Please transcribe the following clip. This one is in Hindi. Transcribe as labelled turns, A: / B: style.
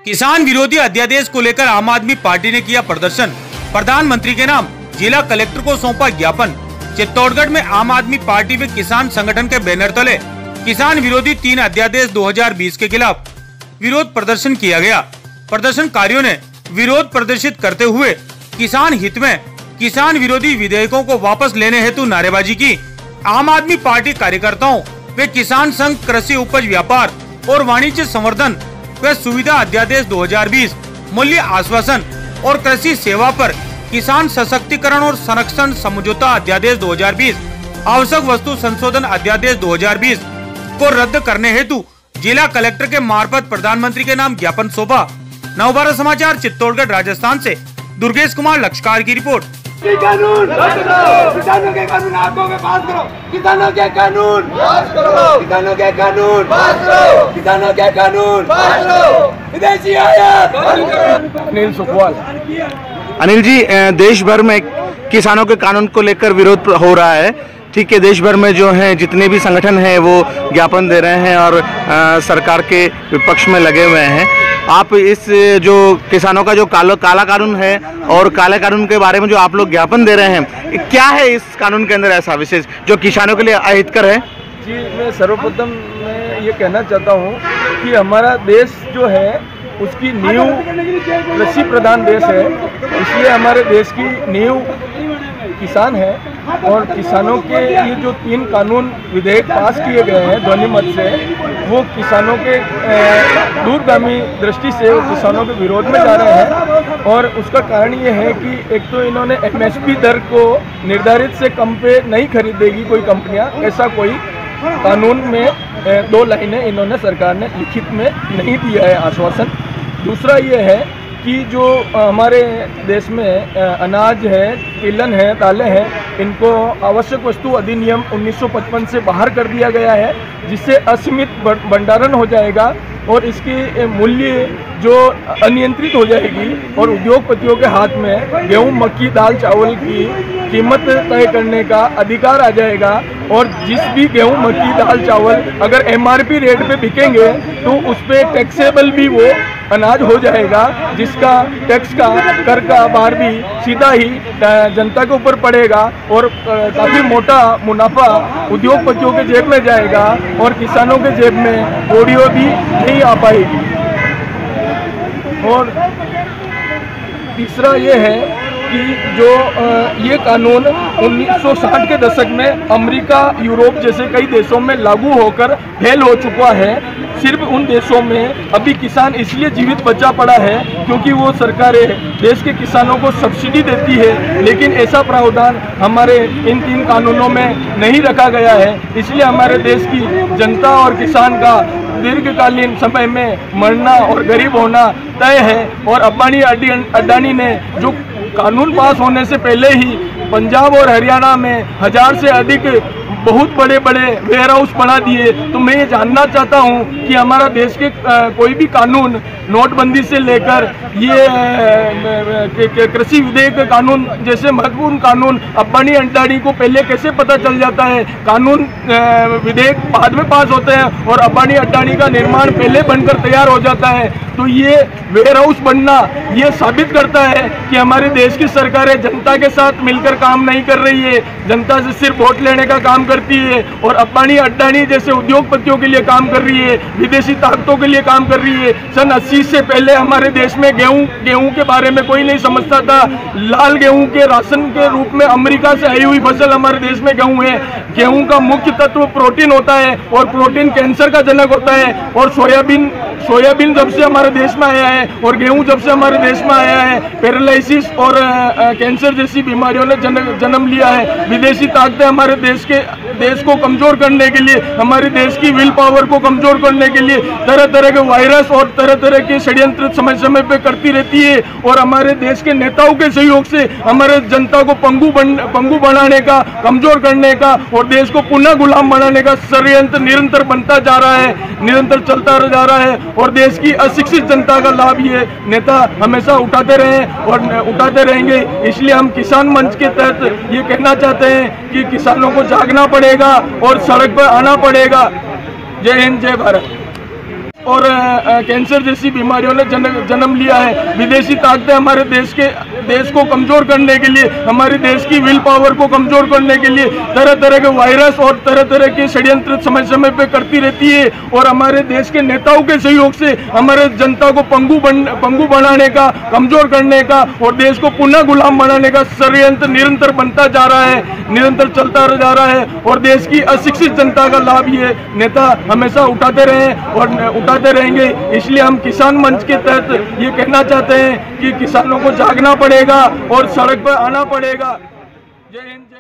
A: किसान विरोधी अध्यादेश को लेकर आम आदमी पार्टी ने किया प्रदर्शन। प्रधानमंत्री के नाम जिला कलेक्टर को सौंपा ज्ञापन। चित्तौड़गढ़ में आम आदमी पार्टी व किसान संगठन के बैनर तले किसान विरोधी 3 अध्यादेश 2020 के खिलाफ विरोध प्रदर्शन किया गया। प्रदर्शनकारियों ने विरोध प्रदर्शित करते हुए किसान हित में किसान विरोधी विधेयकों को वापस लेने हेतु नारेबाजी की। आम आदमी पार्टी कार्यकर्ताओं वे किसान संघ कृषि उपज व्यापार और वाणिज्य संवर्धन व सुविधा अध्यादेश 2020, मूल्य आश्वासन और कृषि सेवा पर किसान सशक्तिकरण और संरक्षण समझौता अध्यादेश 2020, आवश्यक वस्तु संशोधन अध्यादेश 2020 को रद्द करने हेतु जिला कलेक्टर के मार्फत प्रधानमंत्री के नाम ज्ञापन सौंपा। नवभारत समाचार चित्तौड़गढ़ राजस्थान से दुर्गेश कुमार लक्षकार की रिपोर्ट।
B: कानून किसानों के कानून आंखों में पास करो, किसानों के कानून पास करो, किसानों के कानून पास करो, किसानों के कानून पास करो, विदेशी आयात बंद करो।
C: अनिल सुखवाल। अनिल जी, देश भर में किसानों के कानून को लेकर विरोध हो रहा है। ठीक है, देश भर में जो है जितने भी संगठन हैं वो ज्ञापन दे रहे हैं और सरकार के विपक्ष में लगे हुए हैं। आप इस जो किसानों का जो काला कानून है और काले कानून के बारे में जो आप लोग ज्ञापन दे रहे हैं, क्या है इस कानून के अंदर ऐसा विशेष जो किसानों के लिए अहितकर है?
D: जी, मैं सर्वप्रथम मैं ये कहना चाहता हूँ कि हमारा देश जो है उसकी नींव कृषि प्रधान देश है, इसलिए हमारे देश की नींव किसान है और किसानों के ये जो 3 कानून विधेयक पास किए गए हैं ध्वनिमत से, वो किसानों के दूरगामी दृष्टि से वो किसानों के विरोध में जा रहे हैं। और उसका कारण ये है कि एक तो इन्होंने MSP दर को निर्धारित से कम पे नहीं खरीदेगी कोई कंपनियां, ऐसा कोई कानून में 2 लाइनें इन्होंने सरकार ने लिखित में नहीं दिया है आश्वासन। दूसरा ये है कि जो हमारे देश में अनाज है, तिलहन है, दालें हैं, इनको आवश्यक वस्तु अधिनियम 1955 से बाहर कर दिया गया है, जिससे असीमित भंडारण हो जाएगा और इसकी मूल्य जो अनियंत्रित हो जाएगी और उद्योगपतियों के हाथ में गेहूं, मक्की, दाल, चावल की कीमत तय करने का अधिकार आ जाएगा। और जिस भी गेहूं, मक्की, दाल, चावल अगर MRP रेट पे बिकेंगे तो उस पर टैक्सेबल भी वो अनाज हो जाएगा, जिसका टैक्स का कर का भार भी सीधा ही जनता के ऊपर पड़ेगा और काफ़ी मोटा मुनाफा उद्योगपतियों के जेब में जाएगा और किसानों के जेब में कौड़ियों भी नहीं आ पाएगी। और तीसरा ये है कि जो ये कानून 1960 के दशक में अमेरिका, यूरोप जैसे कई देशों में लागू होकर फेल हो चुका है। सिर्फ उन देशों में अभी किसान इसलिए जीवित बचा पड़ा है क्योंकि वो सरकारें देश के किसानों को सब्सिडी देती है, लेकिन ऐसा प्रावधान हमारे इन 3 कानूनों में नहीं रखा गया है। इसलिए हमारे देश की जनता और किसान का दीर्घकालीन समय में मरना और गरीब होना तय है। और अंबानी अडानी ने जो कानून पास होने से पहले ही पंजाब और हरियाणा में 1000 से अधिक बहुत बड़े बड़े वेयर हाउस बना दिए। तो मैं ये जानना चाहता हूँ कि हमारा देश के कोई भी कानून, नोटबंदी से लेकर ये कृषि विधेयक कानून जैसे महत्वपूर्ण कानून अंबानी अडानी को पहले कैसे पता चल जाता है? कानून विधेयक बाद में पास होते हैं और अंबानी अडानी का निर्माण पहले बनकर तैयार हो जाता है। तो ये वेयर हाउस बनना ये साबित करता है कि हमारे देश की सरकारें जनता के साथ मिलकर काम नहीं कर रही है, जनता से सिर्फ वोट लेने का काम करती है और अंबानी अडानी जैसे उद्योगपतियों के लिए काम कर रही है, विदेशी ताकतों के लिए काम कर रही है। सन 80 से पहले हमारे देश में गेहूं के बारे में कोई नहीं समझता था। लाल गेहूं के राशन के रूप में अमेरिका से आई हुई फसल हमारे देश में गेहूं है। गेहूं का मुख्य तत्व प्रोटीन होता है और प्रोटीन कैंसर का जनक होता है। और सोयाबीन जब से हमारे देश में आया है और गेहूं जब से हमारे देश में आया है, पैरालिसिस और कैंसर जैसी बीमारियों ने जन्म लिया है। विदेशी ताकतें हमारे देश को कमजोर करने के लिए, हमारे देश की विल पावर को कमजोर करने के लिए तरह तरह के वायरस और तरह तरह के षड्यंत्र समय समय पे करती रहती है। और हमारे देश के नेताओं के सहयोग से हमारे जनता को पंगु बनाने का, कमजोर करने का और देश को पुनः गुलाम बनाने का षड्यंत्र निरंतर बनता जा रहा है, निरंतर चलता जा रहा है। और देश की अशिक्षित जनता का लाभ ये नेता हमेशा उठाते रहे और उठाते रहेंगे। इसलिए हम किसान मंच के तहत ये कहना चाहते हैं कि किसानों को जागना पड़ेगा और सड़क पर आना पड़ेगा। जय हिंद, जय भारत। और कैंसर जैसी बीमारियों ने जन्म लिया है। विदेशी ताकतें हमारे देश को कमज़ोर करने के लिए, हमारे देश की विल पावर को कमज़ोर करने के लिए तरह तरह के वायरस और तरह तरह के षड्यंत्र समय समय पे करती रहती है। और हमारे देश के नेताओं के सहयोग से हमारे जनता को पंगु बनाने का, कमज़ोर करने का और देश को पुनः गुलाम बनाने का षड्यंत्र निरंतर बनता जा रहा है, निरंतर चलता जा रहा है। और देश की अशिक्षित जनता का लाभ ये नेता हमेशा उठाते रहे और उठाते रहेंगे। इसलिए हम किसान मंच के तहत ये कहना चाहते हैं कि किसानों को जागना पड़ेगा और सड़क पर आना पड़ेगा। जय हिंद।